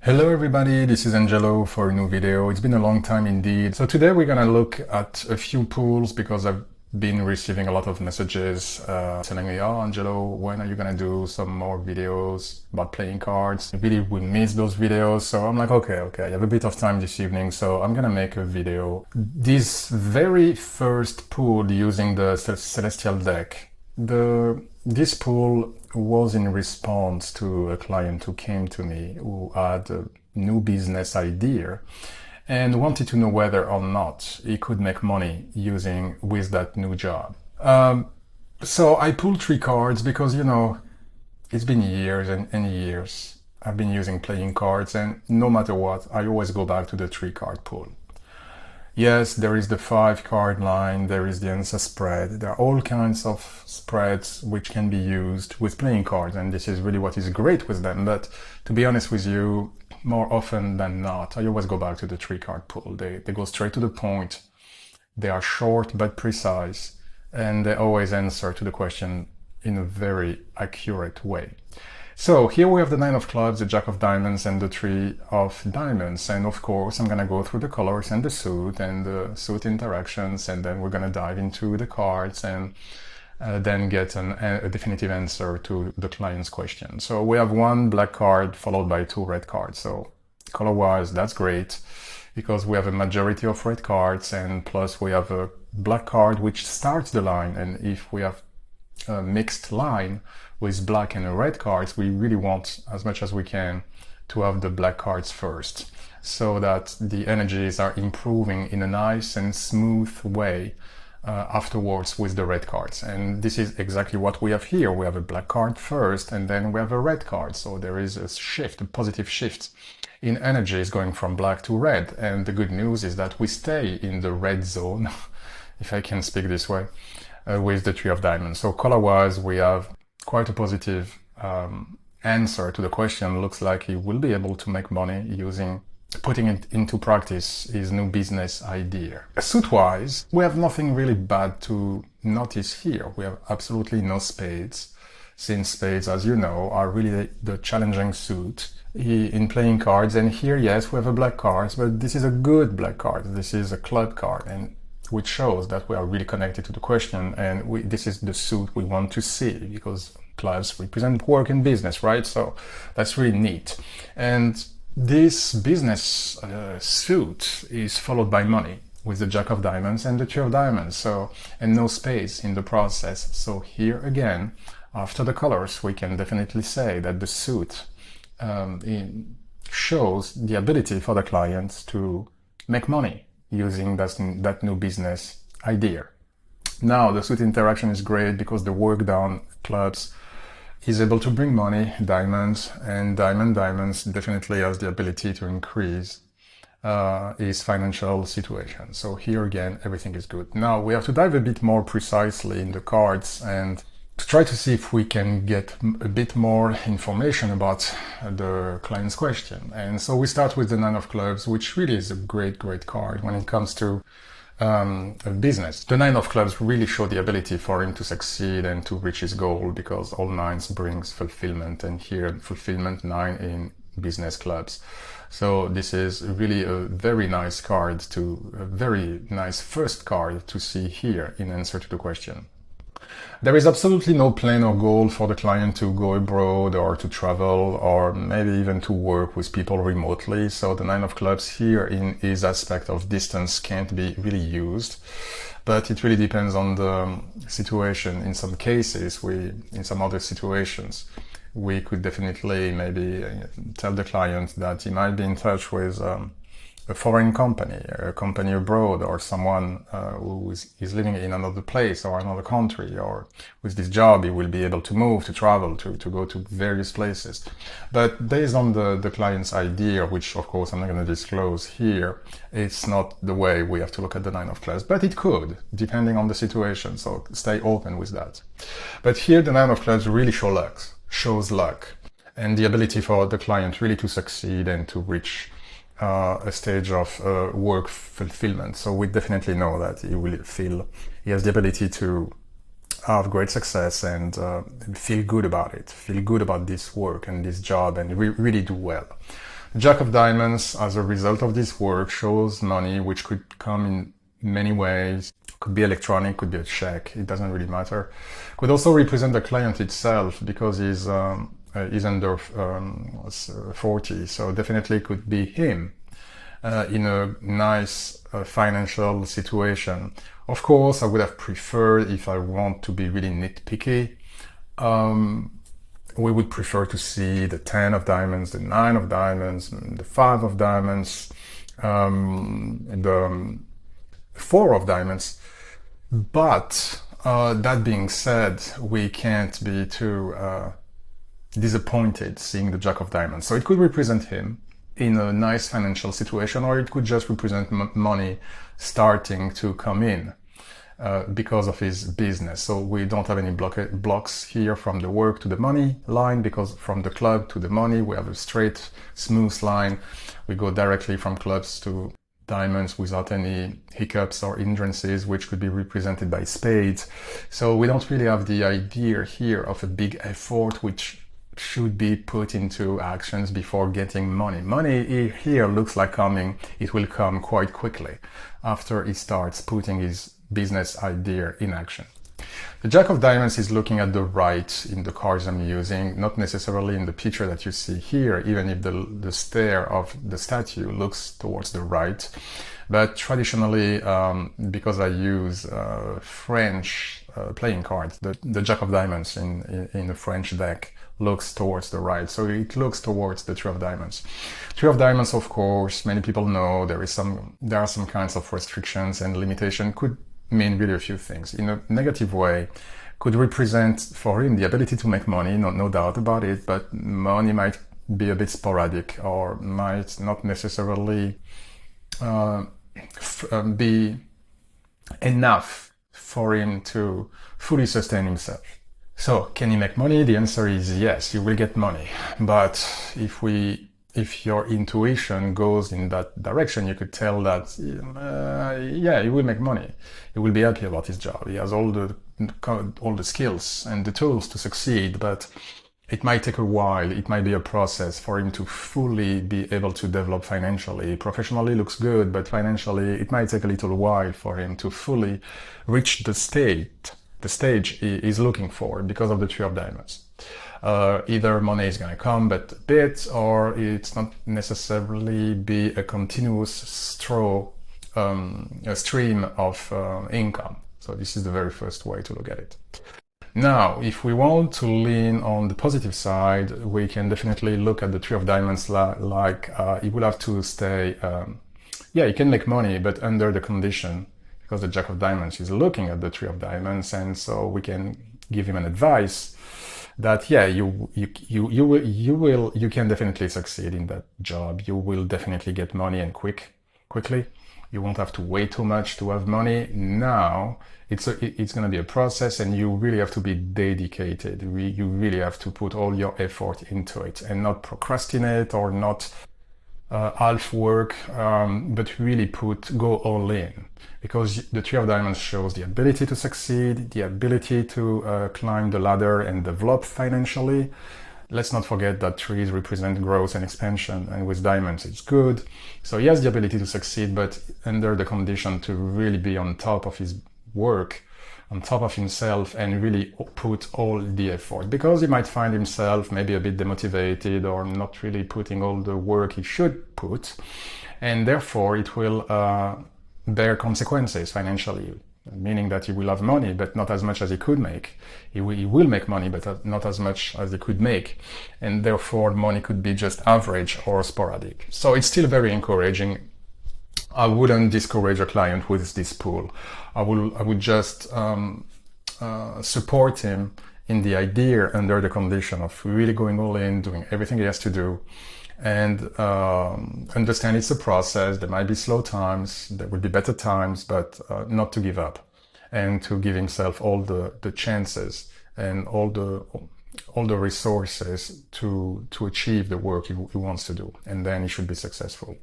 Hello everybody, this is Angelo for a new video. It's been a long time indeed. So today we're gonna look at a few pools because I've been receiving a lot of messages telling me, oh Angelo, when are you gonna do some more videos about playing cards? Really, we miss those videos. So I'm like, okay, I have a bit of time this evening, so I'm gonna make a video. This very first pool using the Celestial deck, this pool was in response to a client who came to me who had a new business idea and wanted to know whether or not he could make money with that new job. So I pulled 3 cards because, it's been years and years I've been using playing cards, and no matter what, I always go back to the 3-card pool. Yes, there is the 5-card line, there is the answer spread. There are all kinds of spreads which can be used with playing cards, and this is really what is great with them. But to be honest with you, more often than not, I always go back to the 3-card pool. They go straight to the point. They are short but precise, and they always answer to the question in a very accurate way. So here we have the 9 of clubs, the Jack of diamonds, and the 3 of diamonds. And of course, I'm going to go through the colors and the suit and the suit interactions, and then we're going to dive into the cards and then get a definitive answer to the client's question. So we have 1 black card followed by 2 red cards. So color-wise, that's great because we have a majority of red cards, and plus we have a black card which starts the line. And if we have a mixed line with black and red cards, we really want, as much as we can, to have the black cards first, so that the energies are improving in a nice and smooth way afterwards with the red cards. And this is exactly what we have here. We have a black card first, and then we have a red card. So there is a shift, a positive shift in energies going from black to red. And the good news is that we stay in the red zone, if I can speak this way, with the 3 of diamonds. So color-wise, we have quite a positive answer to the question. Looks like he will be able to make money putting it into practice his new business idea. Suit-wise, we have nothing really bad to notice here. We have absolutely no spades, since spades, as you know, are really the challenging suit in playing cards. And here, yes, we have a black card, but this is a good black card. This is a club card, and which shows that we are really connected to the question, and this is the suit we want to see, because clubs represent work and business, right? So that's really neat. And this business suit is followed by money with the Jack of diamonds and the 2 of diamonds, and no space in the process. So here again, after the colors, we can definitely say that the suit shows the ability for the client to make money using that new business idea. Now, the suit interaction is great because the work down clubs is able to bring money, diamonds, and diamonds definitely has the ability to increase his financial situation. So here again, everything is good. Now we have to dive a bit more precisely in the cards and to try to see if we can get a bit more information about the client's question. And so we start with the 9 of clubs, which really is a great card when it comes to a business. The 9 of clubs really show the ability for him to succeed and to reach his goal, because all 9s brings fulfillment, and here fulfillment 9 in business clubs. So this is really a very nice card, a very nice first card to see here in answer to the question. There is absolutely no plan or goal for the client to go abroad or to travel or maybe even to work with people remotely. So the 9 of clubs here in his aspect of distance can't be really used. But it really depends on the situation. In some cases, in some other situations, we could definitely maybe tell the client that he might be in touch with a foreign company, a company abroad, or someone who is living in another place or another country, or with this job he will be able to move, to travel, to go to various places. But based on the client's idea, which of course I'm not going to disclose here, it's not the way we have to look at the 9 of clubs, but it could, depending on the situation, so stay open with that. But here the 9 of clubs really shows luck, and the ability for the client really to succeed and to reach a stage of work fulfillment. So we definitely know that he has the ability to have great success and feel good about it, feel good about this work and this job, and really do well. Jack of Diamonds, as a result of this work, shows money which could come in many ways. Could be electronic, could be a check, it doesn't really matter. Could also represent the client itself because he's under 40, so definitely could be him in a nice financial situation. Of course, I would have preferred, if I want to be really nitpicky, we would prefer to see the 10 of diamonds, the 9 of diamonds, the 5 of diamonds, the 4 of diamonds. But that being said, we can't be too disappointed seeing the Jack of Diamonds. So it could represent him in a nice financial situation, or it could just represent money starting to come in because of his business. So we don't have any blocks here from the work to the money line, because from the club to the money, we have a straight, smooth line. We go directly from clubs to diamonds without any hiccups or hindrances, which could be represented by spades. So we don't really have the idea here of a big effort which should be put into actions before getting money. Money here looks like coming. It will come quite quickly after he starts putting his business idea in action. The Jack of Diamonds is looking at the right in the cards I'm using, not necessarily in the picture that you see here, even if the stare of the statue looks towards the right. But traditionally, because I use French playing cards, the Jack of Diamonds in a French deck looks towards the right, so it looks towards the Three of Diamonds. Three of Diamonds, of course, many people know there are some kinds of restrictions and limitation. Could mean really a few things. In a negative way, could represent for him the ability to make money, no doubt about it, but money might be a bit sporadic or might not necessarily be enough for him to fully sustain himself. So, can he make money? The answer is yes, you will get money. But if your intuition goes in that direction, you could tell that, yeah, he will make money. He will be happy about his job. He has all the skills and the tools to succeed, but it might take a while. It might be a process for him to fully be able to develop financially. Professionally looks good, but financially it might take a little while for him to fully reach the stage he is looking for because of the Three of Diamonds. Either money is going to come but a bit, or it's not necessarily be a continuous stream of income. So this is the very first way to look at it. Now, if we want to lean on the positive side, we can definitely look at the Three of Diamonds like he will have to stay, yeah, he can make money, but under the condition, because the Jack of Diamonds is looking at the Three of Diamonds, and so we can give him an advice that, yeah, you can definitely succeed in that job. You will definitely get money, and quickly. You won't have to wait too much to have money. Now it's going to be a process, and you really have to be dedicated. You really have to put all your effort into it and not procrastinate or not half work, but really go all in, because the Three of Diamonds shows the ability to succeed, the ability to climb the ladder and develop financially. Let's not forget that trees represent growth and expansion, and with diamonds it's good. So he has the ability to succeed, but under the condition to really be on top of his work, on top of himself, and really put all the effort, because he might find himself maybe a bit demotivated or not really putting all the work he should put, and therefore it will bear consequences financially, meaning that he will have money but not as much as he could make. He will make money but not as much as he could make, and therefore money could be just average or sporadic. So it's still very encouraging. I wouldn't discourage a client with this pool. I would just support him in the idea under the condition of really going all in, doing everything he has to do, and understand it's a process. There might be slow times, there will be better times, but not to give up, and to give himself all the chances and all the resources to achieve the work he wants to do, and then he should be successful.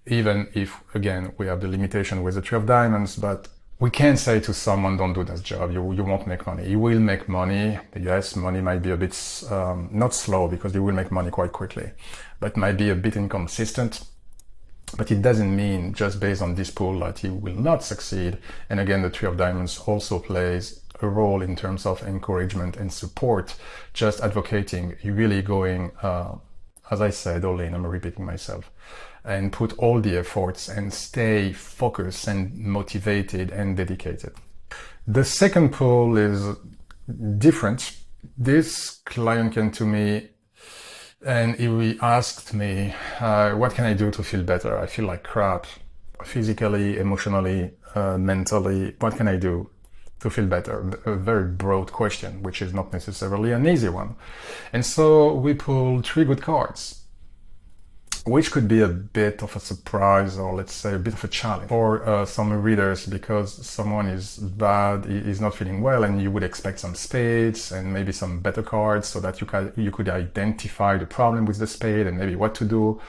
Even if, again, we have the limitation with the Three of Diamonds, but We can't say to someone, don't do this job, you won't make money. You will make money. Yes, money might be a bit, not slow, because you will make money quite quickly, but might be a bit inconsistent. But it doesn't mean just based on this pool that he will not succeed. And again, the Three of Diamonds also plays a role in terms of encouragement and support, just advocating, really going, as I said, all in, I'm repeating myself, and put all the efforts and stay focused and motivated and dedicated. The second pool is different. This client came to me and he asked me, what can I do to feel better? I feel like crap, physically, emotionally, mentally. What can I do to feel better? A very broad question, which is not necessarily an easy one. And so we pulled 3 good cards, which could be a bit of a surprise, or let's say a bit of a challenge for some readers, because someone is bad, is not feeling well, and you would expect some spades and maybe some better cards so that you could identify the problem with the spade and maybe what to do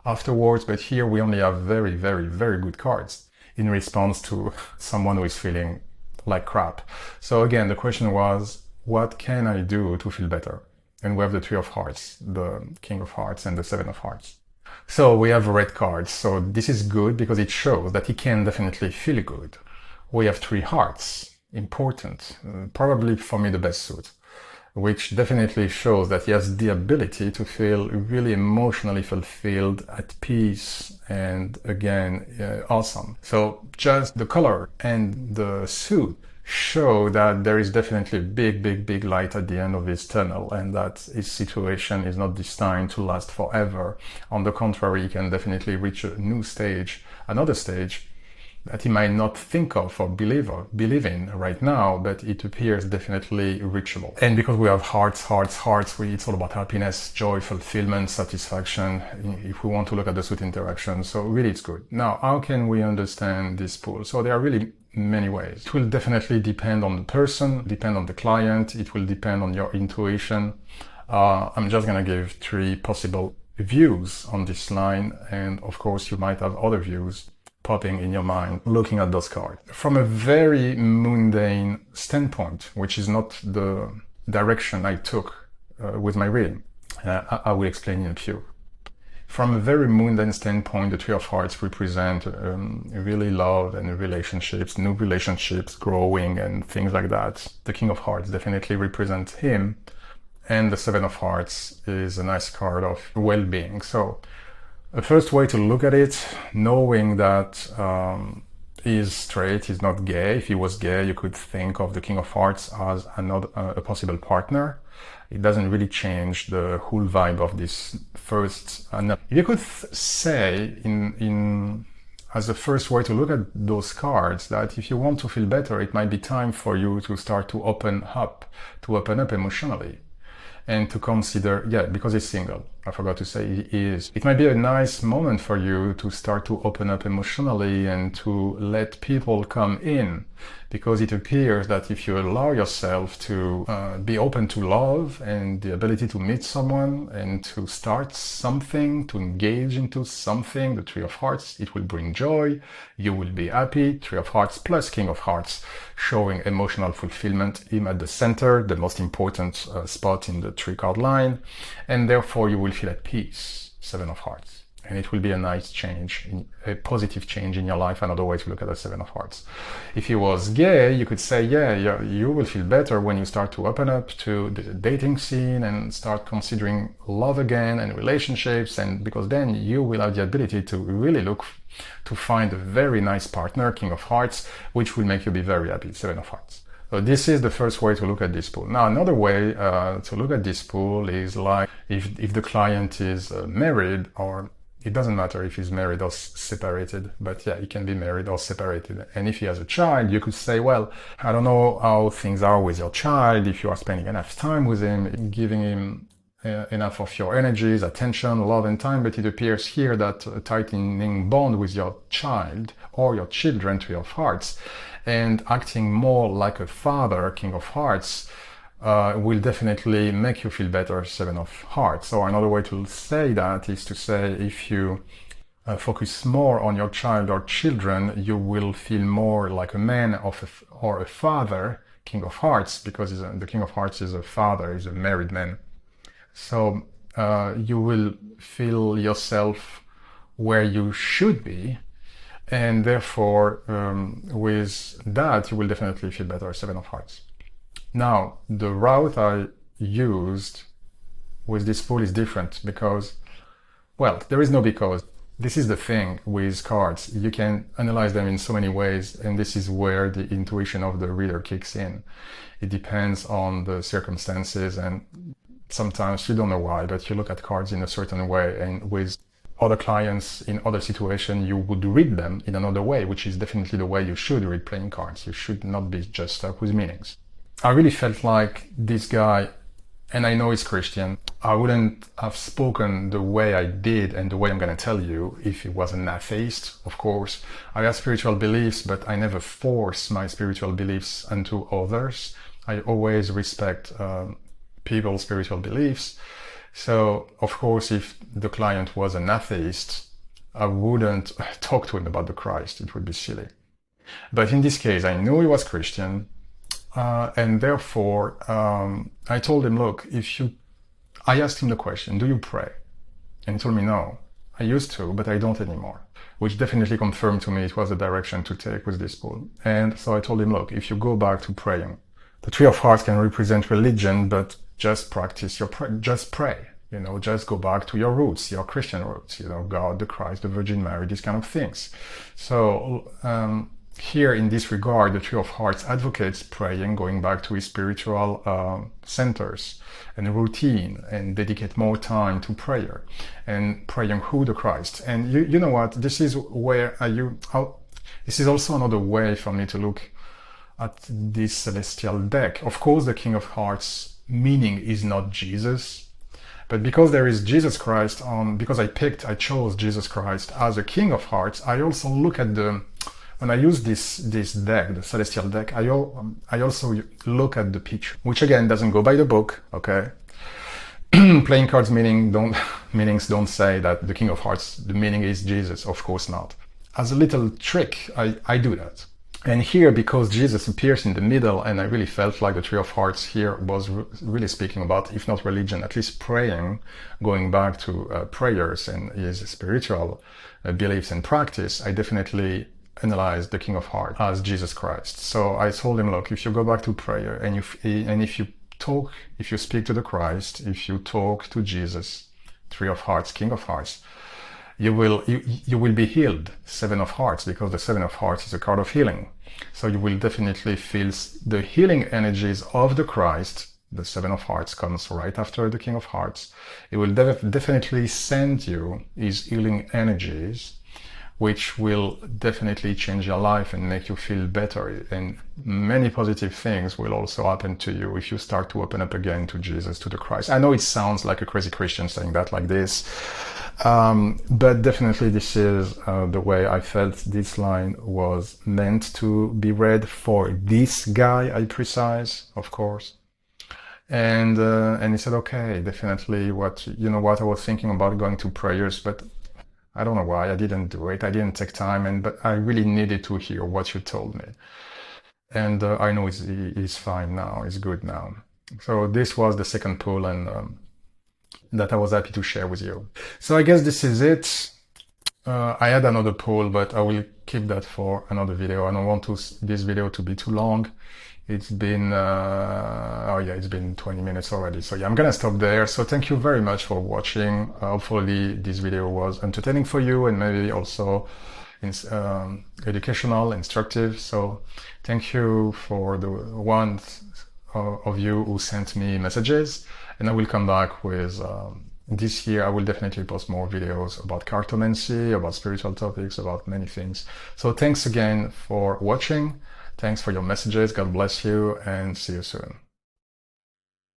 afterwards. But here we only have very, very, very good cards in response to someone who is feeling like crap. So again, the question was, what can I do to feel better? And we have the Three of Hearts, the King of Hearts, and the Seven of Hearts. So we have red cards. So this is good because it shows that he can definitely feel good. We have 3 hearts, important, probably for me the best suit, which definitely shows that he has the ability to feel really emotionally fulfilled, at peace, and again, awesome. So just the color and the suit show that there is definitely a big, big, big light at the end of his tunnel, and that his situation is not destined to last forever. On the contrary, he can definitely reach a new stage, another stage that he might not think of or believe in right now, but it appears definitely reachable. And because we have hearts, it's all about happiness, joy, fulfillment, satisfaction, if we want to look at the suit interaction. So really it's good. Now, how can we understand this pool? So there are really many ways. It will definitely depend on the person, depend on the client, it will depend on your intuition. I'm just gonna give 3 possible views on this line, and of course you might have other views popping in your mind looking at those cards. From a very mundane standpoint, which is not the direction I took with my reading, I will explain in a few. From a very mundane standpoint, the Three of Hearts represent really love and relationships, new relationships, growing and things like that. The King of Hearts definitely represents him, and the Seven of Hearts is a nice card of well-being. So the first way to look at it, knowing that he's straight, he's not gay. If he was gay, you could think of the King of Hearts as a possible partner. It doesn't really change the whole vibe of this first. You could say as a first way to look at those cards, that if you want to feel better, it might be time for you to start to open up emotionally. And to consider, because he's single, I forgot to say he is. It might be a nice moment for you to start to open up emotionally and to let people come in, because it appears that if you allow yourself to be open to love and the ability to meet someone and to start something, to engage into something, the Three of Hearts, it will bring joy, you will be happy. Three of Hearts plus King of Hearts, showing emotional fulfillment, him at the center, the most important spot in the 3-card line, and therefore you will feel at peace. Seven of Hearts. And it will be a nice change, a positive change in your life. Another way to look at the Seven of Hearts. If he was gay, you could say, you will feel better when you start to open up to the dating scene and start considering love again and relationships, and because then you will have the ability to really look to find a very nice partner, King of Hearts, which will make you be very happy, Seven of Hearts. So this is the first way to look at this pool. Now, another way to look at this pool is like if the client is married, or it doesn't matter if he's married or separated, but he can be married or separated. And if he has a child, you could say, well, I don't know how things are with your child, if you are spending enough time with him, giving him enough of your energies, attention, love and time, but it appears here that a tightening bond with your child or your children, Three of Hearts, and acting more like a father, King of Hearts, will definitely make you feel better, Seven of Hearts. So another way to say that is to say, if you focus more on your child or children, you will feel more like a man or a father, King of Hearts, because the King of Hearts is a father, is a married man. So you will feel yourself where you should be, and therefore with that you will definitely feel better. Seven of Hearts. Now the route I used with this pool is different because, well, there is no because. This is the thing with cards. You can analyze them in so many ways, and this is where the intuition of the reader kicks in. It depends on the circumstances, and sometimes you don't know why, but you look at cards in a certain way, and with other clients in other situations, you would read them in another way, which is definitely the way you should read playing cards. You should not be just stuck with meanings. I really felt like this guy, and I know he's Christian, I wouldn't have spoken the way I did and the way I'm going to tell you if he was an atheist, of course. I have spiritual beliefs, but I never force my spiritual beliefs onto others. I always respect people's spiritual beliefs. So, of course, if the client was an atheist, I wouldn't talk to him about the Christ. It would be silly. But in this case, I knew he was Christian. And therefore, I told him, look, I asked him the question, do you pray? And he told me, no, I used to, but I don't anymore, which definitely confirmed to me it was the direction to take with this pool. And so I told him, look, if you go back to praying, the Three of Hearts can represent religion, but just practice just pray, just go back to your roots, your Christian roots, God, the Christ, the Virgin Mary, these kind of things. So, here in this regard, the Three of Hearts advocates praying, going back to his spiritual centers and routine, and dedicate more time to prayer and praying who the Christ. And you know what? This is where this is also another way for me to look at this celestial deck. Of course, the King of Hearts meaning is not Jesus, but because there is Jesus Christ because I chose Jesus Christ as a King of Hearts, I also look at when I use this deck, the celestial deck, I also look at the picture, which again doesn't go by the book, okay? Playing cards meanings don't say that the King of Hearts, the meaning is Jesus, of course not. As a little trick, I do that. And here, because Jesus appears in the middle, and I really felt like the Three of Hearts here was really speaking about, if not religion, at least praying, going back to prayers and his spiritual beliefs and practice, I definitely analyzed the King of Hearts as Jesus Christ. So I told him, look, if you go back to prayer and if you speak to the Christ, if you talk to Jesus, Three of Hearts, King of Hearts, you will be healed. Seven of Hearts, because the Seven of Hearts is a card of healing. So you will definitely feel the healing energies of the Christ. The Seven of Hearts comes right after the King of Hearts. It will definitely send you his healing energies, which will definitely change your life and make you feel better. And many positive things will also happen to you if you start to open up again to Jesus, to the Christ. I know it sounds like a crazy Christian saying that like this, but definitely this is the way I felt this line was meant to be read for this guy, I precise, of course. And he said, okay, definitely I was thinking about going to prayers, but I don't know why I didn't do it. I didn't take time, but I really needed to hear what you told me. And I know he's fine now. He's good now. So this was the second poll, and that I was happy to share with you. So I guess this is it. I had another poll, but I will keep that for another video. I don't want this video to be too long. It's been, it's been 20 minutes already. So yeah, I'm gonna stop there. So thank you very much for watching. Hopefully this video was entertaining for you and maybe also educational, instructive. So thank you for the ones of you who sent me messages, and I will come back with, this year I will definitely post more videos about cartomancy, about spiritual topics, about many things. So thanks again for watching. Thanks for your messages. God bless you, and see you soon.